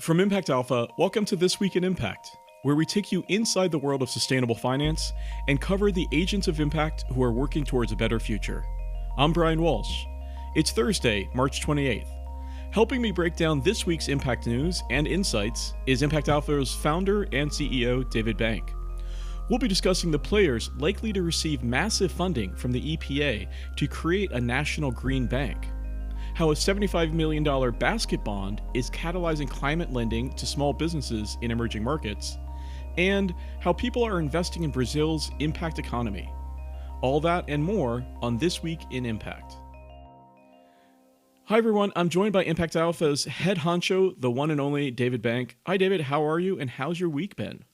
From Impact Alpha, welcome to This Week in Impact, where we take you inside the world of sustainable finance and cover the agents of impact who are working towards a better future. I'm Brian Walsh. It's Thursday, March 28th. Helping me break down this week's impact news and insights is Impact Alpha's founder and CEO, David Bank. We'll be discussing the players likely to receive massive funding from the EPA to create a national green bank, how a $75 million basket bond is catalyzing climate lending to small businesses in emerging markets, and how people are investing in Brazil's impact economy. All that and more on This Week in Impact. Hi everyone, I'm joined by Impact Alpha's head honcho, the one and only David Bank. Hi David, how are you and how's your week been?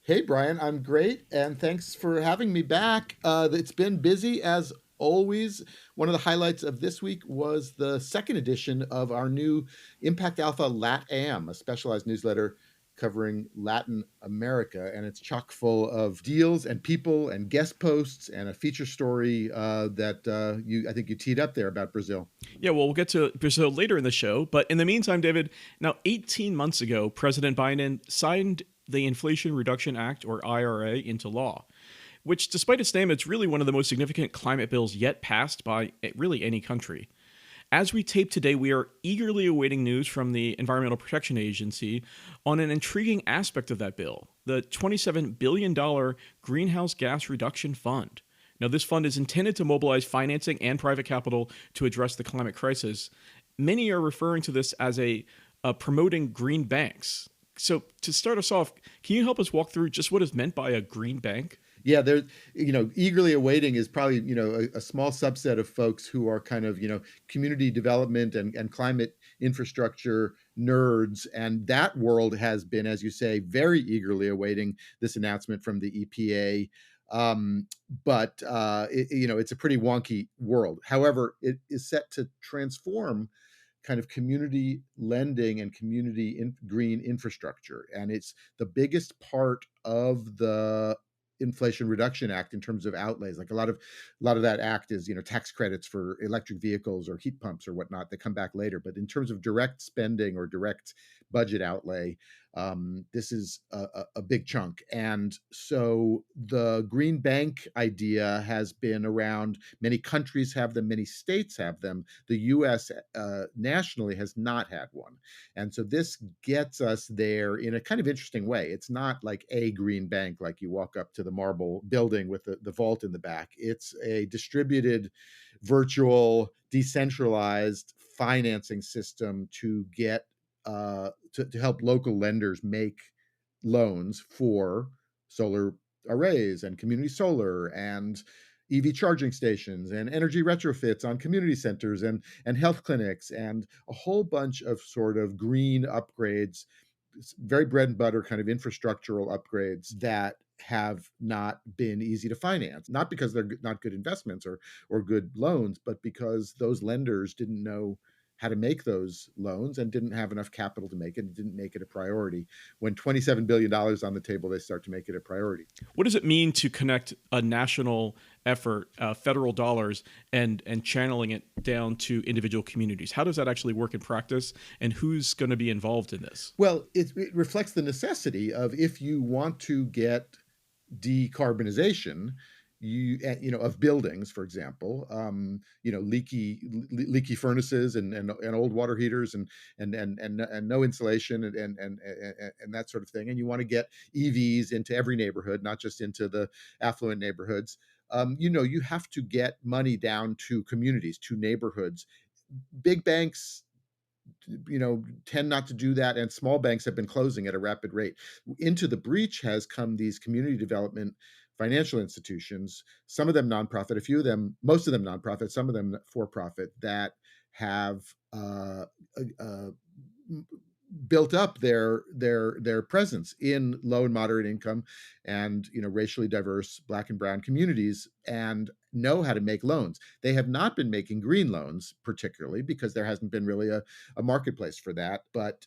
Hey, Brian, I'm great, and thanks for having me back. It's been busy as always. One of the highlights of this week was the second edition of our new Impact Alpha LatAm, a specialized newsletter covering Latin America, and it's chock full of deals and people and guest posts and a feature story that I think you teed up there about Brazil. Yeah, well, we'll get to Brazil later in the show, but in the meantime, David, now 18 months ago, President Biden signed the Inflation Reduction Act, or IRA, into law, which, despite its name, it's really one of the most significant climate bills yet passed by really any country. As we tape today, we are eagerly awaiting news from the Environmental Protection Agency on an intriguing aspect of that bill, the $27 billion Greenhouse Gas Reduction Fund. Now, this fund is intended to mobilize financing and private capital to address the climate crisis. Many are referring to this as a promoting green banks. So to start us off, can you help us walk through just what is meant by a green bank? Yeah, they're, eagerly awaiting is probably, a small subset of folks who are kind of, community development and climate infrastructure nerds. And that world has been, as you say, very eagerly awaiting this announcement from the EPA. It's a pretty wonky world. However, it is set to transform kind of community lending and green infrastructure. And it's the biggest part of the Inflation Reduction Act in terms of outlays. Like a lot of that act is, tax credits for electric vehicles or heat pumps or whatnot that come back later. But in terms of direct spending or direct budget outlay, this is a big chunk. And so the green bank idea has been around. Many countries have them, many states have them. The US nationally has not had one. And so this gets us there in a kind of interesting way. It's not like a green bank, like you walk up to the marble building with the vault in the back. It's a distributed, virtual, decentralized financing system to get to help local lenders make loans for solar arrays and community solar and EV charging stations and energy retrofits on community centers and health clinics and a whole bunch of sort of green upgrades, very bread and butter kind of infrastructural upgrades that have not been easy to finance, not because they're not good investments or good loans, but because those lenders didn't know how to make those loans and didn't have enough capital to make it and didn't make it a priority. When $27 billion on the table, they start to make it a priority. What does it mean to connect a national effort, federal dollars, and channeling it down to individual communities? How does that actually work in practice, and who's going to be involved in this? Well, it reflects the necessity of, if you want to get decarbonization, of buildings, for example, leaky furnaces and old water heaters and no insulation and that sort of thing. And you want to get EVs into every neighborhood, not just into the affluent neighborhoods. You have to get money down to communities, to neighborhoods. Big banks tend not to do that, and small banks have been closing at a rapid rate. Into the breach has come these community development financial institutions, some of them nonprofit, a few of them, most of them nonprofit, some of them for-profit, that have built up their presence in low and moderate income and racially diverse Black and brown communities and know how to make loans. They have not been making green loans particularly because there hasn't been really a marketplace for that, but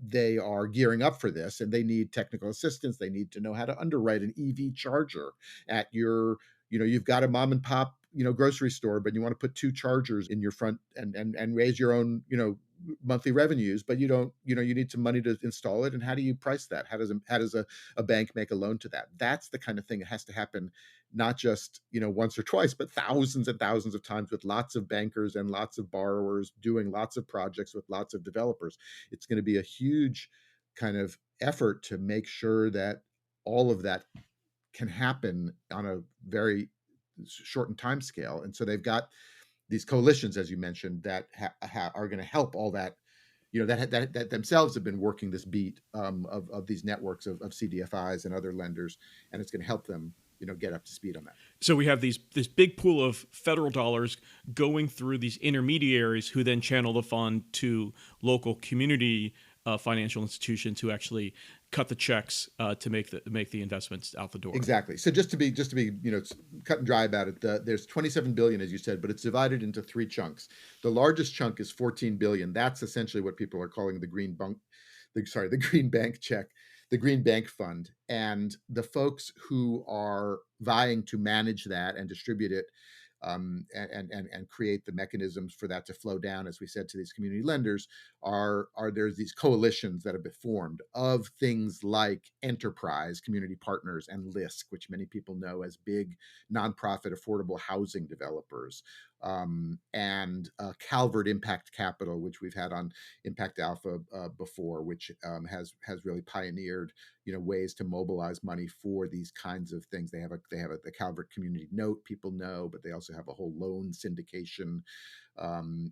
they are gearing up for this, and they need technical assistance. They need to know how to underwrite an EV charger at your, you've got a mom and pop grocery store, but you want to put two chargers in your front and raise your own monthly revenues, but you don't, you need some money to install it. And how do you price that? How does a bank make a loan to that? That's the kind of thing that has to happen, not just, once or twice, but thousands and thousands of times, with lots of bankers and lots of borrowers doing lots of projects with lots of developers. It's going to be a huge kind of effort to make sure that all of that can happen on a very shortened time scale. And so they've got these coalitions, as you mentioned, that are going to help all that. That themselves have been working this beat, of these networks of CDFIs and other lenders, and it's going to help them, get up to speed on that. So we have this big pool of federal dollars going through these intermediaries who then channel the fund to local community financial institutions who actually cut the checks to make the investments out the door. Exactly. So just to be cut and dry about it, there's 27 billion, as you said, but it's divided into three chunks. The largest chunk is 14 billion. That's essentially what people are calling the green bank check, the green bank fund. And the folks who are vying to manage that and distribute it, and create the mechanisms for that to flow down, as we said, to these community lenders, are there's these coalitions that have been formed of things like Enterprise, Community Partners, and LISC, which many people know as big nonprofit affordable housing developers, and Calvert Impact Capital, which we've had on Impact Alpha before, which has really pioneered ways to mobilize money for these kinds of things. They have the Calvert Community Note, people know, but they also have a whole loan syndication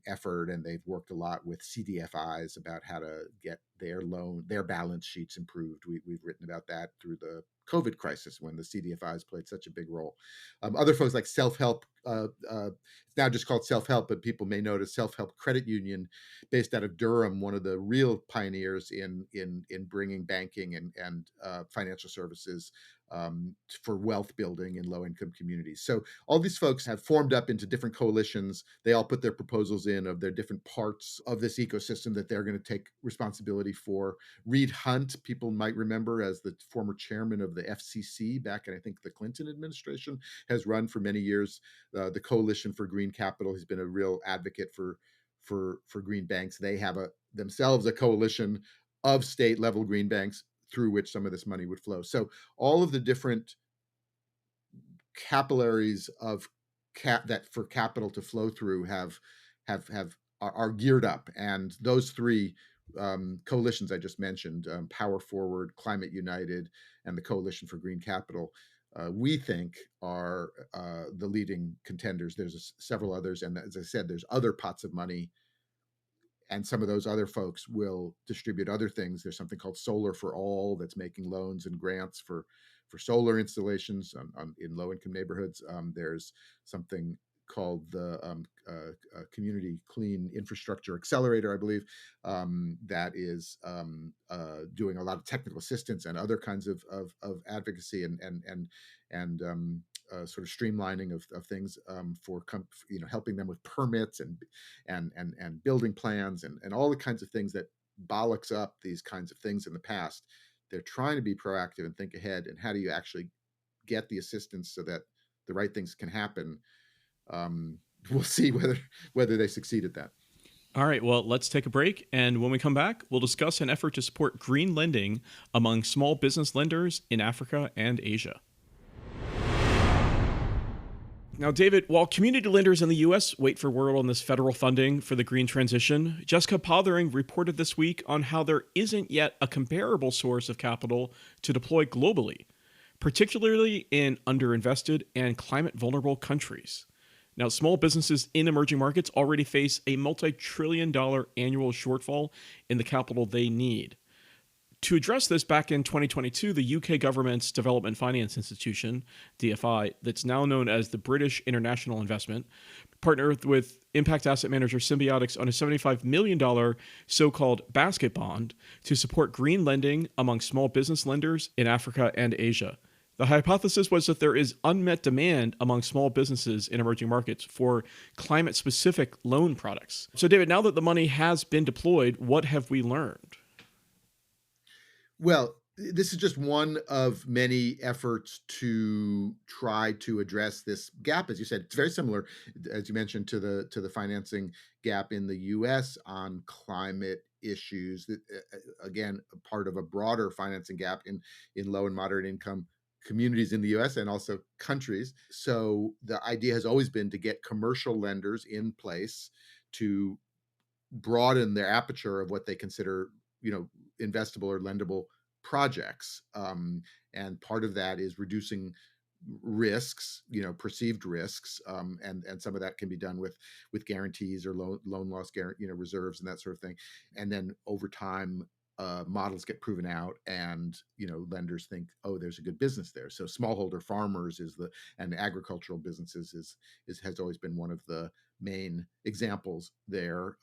effort, and they've worked a lot with CDFIs about how to get their balance sheets improved. We've written about that through the COVID crisis, when the CDFIs played such a big role. Other folks like Self-Help, it's now just called Self-Help, but people may notice Self-Help Credit Union, based out of Durham, one of the real pioneers in bringing banking and financial services for wealth building in low-income communities. So all these folks have formed up into different coalitions. They all put their proposals in of their different parts of this ecosystem that they're going to take responsibility for. Reed Hunt, people might remember as the former chairman of the FCC back in, I think, the Clinton administration, has run for many years the Coalition for Green Capital. He's been a real advocate for green banks. They have themselves a coalition of state level green banks through which some of this money would flow. So all of the different capillaries of that for capital to flow through are geared up, and those three coalitions I just mentioned, Power Forward, Climate United, and the Coalition for Green Capital, we think are the leading contenders. There's several others, and as I said, there's other pots of money, and some of those other folks will distribute other things. There's something called Solar for All that's making loans and grants for solar installations in low-income neighborhoods. There's something called the Community Clean Infrastructure Accelerator, I believe, that is doing a lot of technical assistance and other kinds of advocacy and sort of streamlining of things for helping them with permits and building plans and all the kinds of things that bollocks up these kinds of things in the past. They're trying to be proactive and think ahead. And how do you actually get the assistance so that the right things can happen? We'll see whether they succeed at that. All right, well, let's take a break. And when we come back, we'll discuss an effort to support green lending among small business lenders in Africa and Asia. Now, David, while community lenders in the U.S. wait for word on this federal funding for the green transition, Jessica Pothering reported this week on how there isn't yet a comparable source of capital to deploy globally, particularly in underinvested and climate-vulnerable countries. Now, small businesses in emerging markets already face a multi-trillion-dollar annual shortfall in the capital they need. To address this, back in 2022, the UK government's Development Finance Institution, DFI, that's now known as the British International Investment, partnered with impact asset manager Symbiotics on a $75 million so-called basket bond to support green lending among small business lenders in Africa and Asia. The hypothesis was that there is unmet demand among small businesses in emerging markets for climate-specific loan products. So, David, now that the money has been deployed, what have we learned? Well, This is just one of many efforts to try to address this gap. As you said, it's very similar, as you mentioned, to the financing gap in the U.S. on climate issues. That again, part of a broader financing gap in low and moderate income communities in the U.S. and also countries. So the idea has always been to get commercial lenders in place to broaden their aperture of what they consider, investable or lendable projects. And part of that is reducing risks, perceived risks, and some of that can be done with guarantees or loan loss guarantee, reserves and that sort of thing. And then over time, models get proven out, and lenders think, oh, there's a good business there. So smallholder farmers and agricultural businesses is has always been one of the main examples there.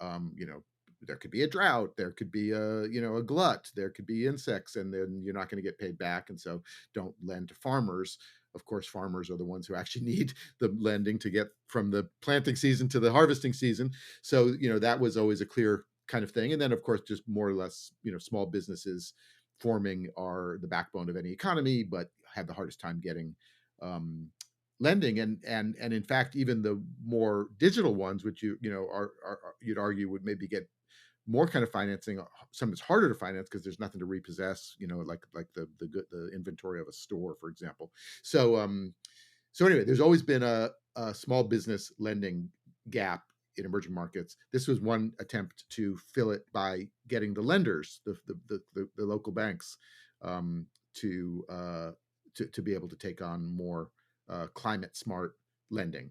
There could be a drought, there could be a glut, there could be insects, and then you're not going to get paid back, and so don't lend to farmers. Of course, farmers are the ones who actually need the lending to get from the planting season to the harvesting season. So that was always a clear kind of thing. And then of course, just more or less, small businesses forming are the backbone of any economy, but had the hardest time getting lending. And in fact, even the more digital ones, which are you'd argue would maybe get more kind of financing. Some it's harder to finance because there's nothing to repossess, like the inventory of a store, for example. So anyway, there's always been a small business lending gap in emerging markets. This was one attempt to fill it by getting the lenders, the local banks, to be able to take on more climate smart lending.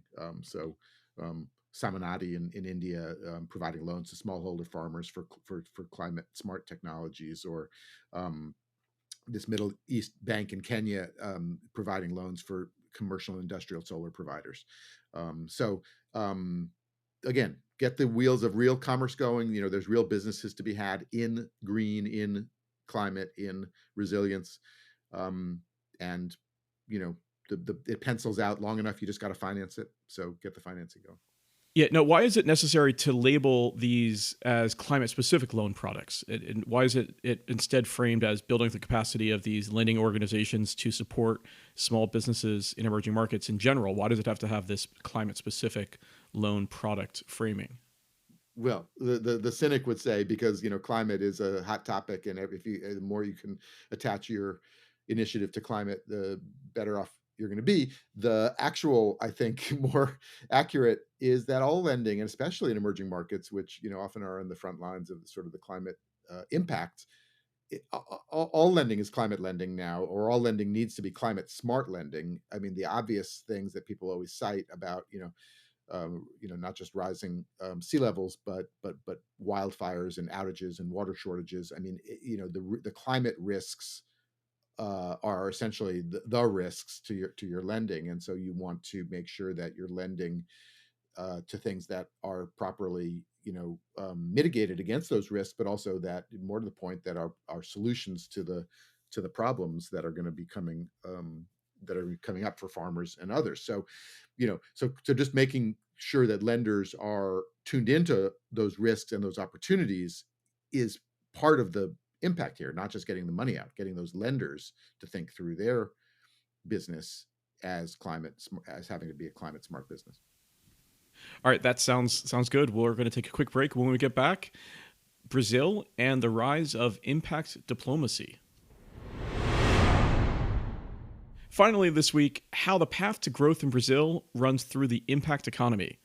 Samanati in India, providing loans to smallholder farmers for climate smart technologies, or this Middle East bank in Kenya, providing loans for commercial and industrial solar providers. So again, get the wheels of real commerce going. There's real businesses to be had in green, in climate, in resilience, and it pencils out long enough. You just got to finance it. So get the financing going. Yeah, no, why is it necessary to label these as climate specific loan products? And why is it instead framed as building the capacity of these lending organizations to support small businesses in emerging markets in general? Why does it have to have this climate specific loan product framing? Well, the cynic would say, because climate is a hot topic, and the more you can attach your initiative to climate, the better off you're going to be. The actual, I think, more accurate is that all lending, and especially in emerging markets, which often are on the front lines of sort of the climate impact, all lending is climate lending now, or all lending needs to be climate smart lending. I mean, the obvious things that people always cite about not just rising sea levels, but wildfires and outages and water shortages. I mean, the climate risks are essentially the risks to your lending, and so you want to make sure that you're lending to things that are properly mitigated against those risks, but also that, more to the point, that are solutions to the problems that are going to be coming that are coming up for farmers and others. So so just making sure that lenders are tuned into those risks and those opportunities is part of the impact here, not just getting the money out, getting those lenders to think through their business as having to be a climate smart business. All right, that sounds good. We're going to take a quick break. When we get back, Brazil and the rise of impact diplomacy. Finally, this week, how the path to growth in Brazil runs through the impact economy.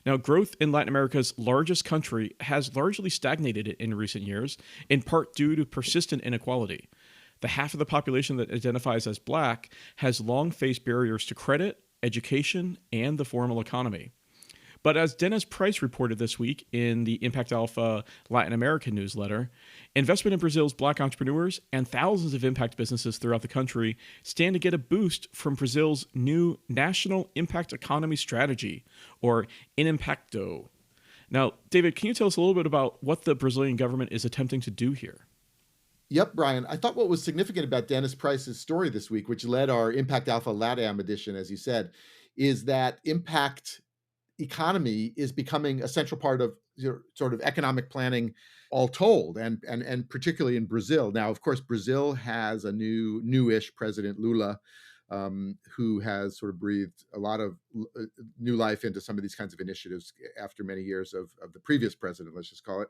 Now, growth in Latin America's largest country has largely stagnated in recent years, in part due to persistent inequality. The half of the population that identifies as Black has long faced barriers to credit, education, and the formal economy. But as Dennis Price reported this week in the Impact Alpha Latin American newsletter, investment in Brazil's Black entrepreneurs and thousands of impact businesses throughout the country stand to get a boost from Brazil's new National Impact Economy Strategy, or Inimpacto. Now, David, can you tell us a little bit about what the Brazilian government is attempting to do here? Yep, Brian. I thought what was significant about Dennis Price's story this week, which led our Impact Alpha LATAM edition, as you said, is that impact economy is becoming a central part of sort of economic planning all told, and particularly in Brazil. Now, of course, Brazil has a newish president, Lula, who has sort of breathed a lot of new life into some of these kinds of initiatives after many years of the previous president, let's just call it.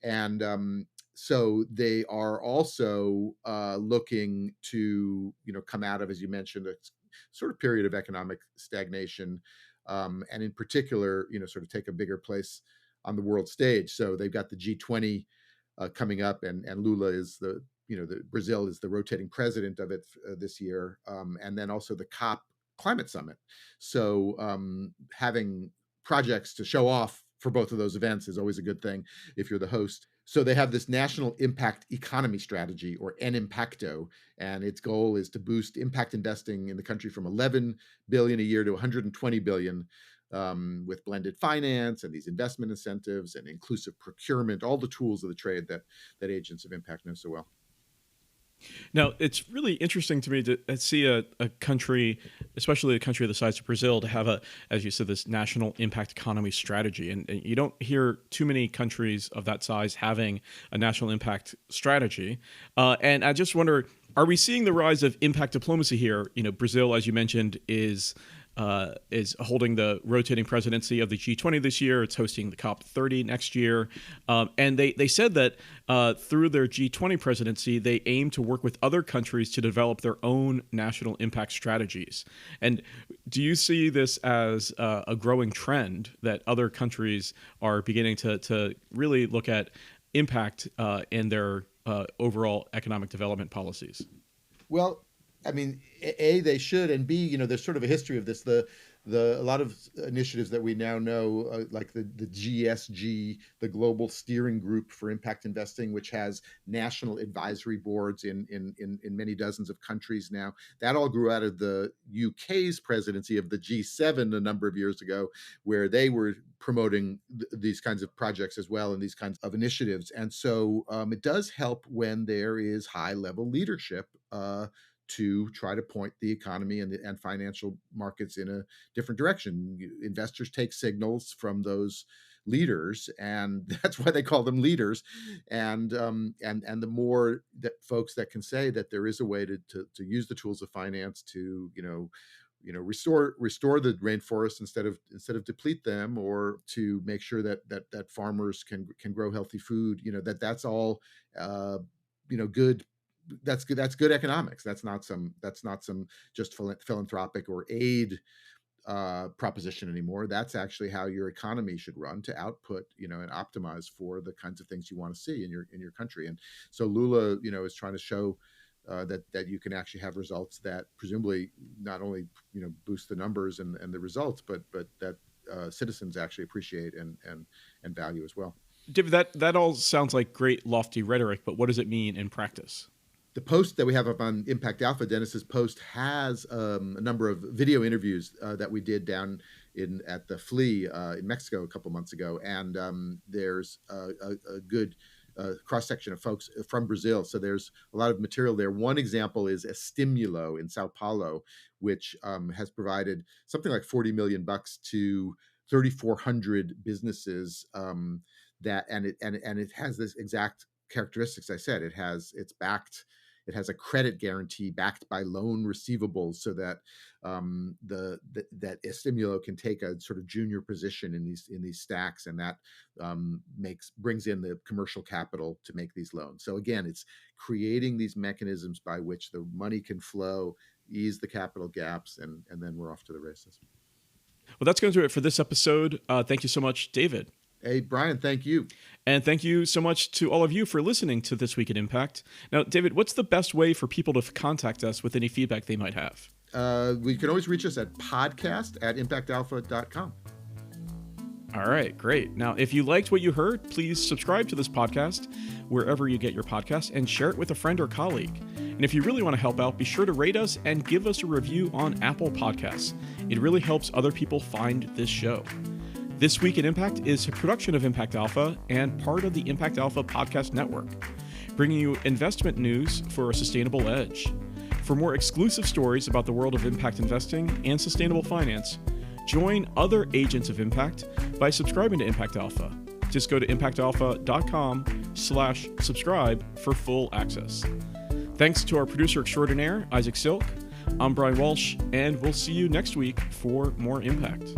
And so they are also looking to, come out of, as you mentioned, a sort of period of economic stagnation, and in particular, sort of take a bigger place on the world stage. So they've got the G20 coming up, and Lula is Brazil is the rotating president of it this year, and then also the COP climate summit. So having projects to show off for both of those events is always a good thing if you're the host. So they have this National Impact Economy Strategy, or NImpacto, and its goal is to boost impact investing in the country from 11 billion a year to 120 billion, with blended finance and these investment incentives and inclusive procurement, all the tools of the trade that agents of impact know so well. Now, it's really interesting to me to see a country, especially a country of the size of Brazil, to have as you said, this national impact economy strategy. And you don't hear too many countries of that size having a national impact strategy. And I just wonder, are we seeing the rise of impact diplomacy here? Brazil, as you mentioned, is holding the rotating presidency of the G20 this year. It's hosting the COP30 next year. And they said that through their G20 presidency, they aim to work with other countries to develop their own national impact strategies. And do you see this as a growing trend that other countries are beginning to really look at impact in their overall economic development policies? Well, I mean, A, they should, and B, there's sort of a history of this. A lot of initiatives that we now know, like the GSG, the Global Steering Group for Impact Investing, which has national advisory boards in many dozens of countries now. That all grew out of the UK's presidency of the G7 a number of years ago, where they were promoting these kinds of projects as well, and these kinds of initiatives. And so it does help when there is high-level leadership to try to point the economy and financial markets in a different direction. Investors take signals from those leaders, and that's why they call them leaders. And the more that folks that can say that there is a way to use the tools of finance to restore the rainforest instead of deplete them, or to make sure that farmers can grow healthy food, that's all good. That's good economics. That's not some just philanthropic or aid proposition anymore. That's actually how your economy should run, to output, and optimize for the kinds of things you want to see in your country. And so Lula, is trying to show that you can actually have results that presumably not only boost the numbers and the results, but that citizens actually appreciate and value as well. David, that all sounds like great lofty rhetoric, but what does it mean in practice? The post that we have up on Impact Alpha, Dennis's post, has a number of video interviews that we did down at the Flea in Mexico a couple months ago, and there's a good cross-section of folks from Brazil. So there's a lot of material there. One example is Estimulo in Sao Paulo, which has provided something like $40 million to 3,400 businesses. And it has this exact characteristics I said. It has a credit guarantee backed by loan receivables, so that that Estimulo can take a sort of junior position in these stacks, and that brings in the commercial capital to make these loans. So again, it's creating these mechanisms by which the money can flow, ease the capital gaps, and then we're off to the races. Well, that's going to do it for this episode. Thank you so much, David. Hey, Brian, thank you. And thank you so much to all of you for listening to This Week in Impact. Now, David, what's the best way for people to contact us with any feedback they might have? We can always reach us at podcast@impactalpha.com. All right, great. Now, if you liked what you heard, please subscribe to this podcast wherever you get your podcasts and share it with a friend or colleague. And if you really want to help out, be sure to rate us and give us a review on Apple Podcasts. It really helps other people find this show. This Week in Impact is a production of Impact Alpha and part of the Impact Alpha podcast network, bringing you investment news for a sustainable edge. For more exclusive stories about the world of impact investing and sustainable finance, join other agents of impact by subscribing to Impact Alpha. Just go to impactalpha.com/subscribe for full access. Thanks to our producer extraordinaire, Isaac Silk. I'm Brian Walsh, and we'll see you next week for more Impact.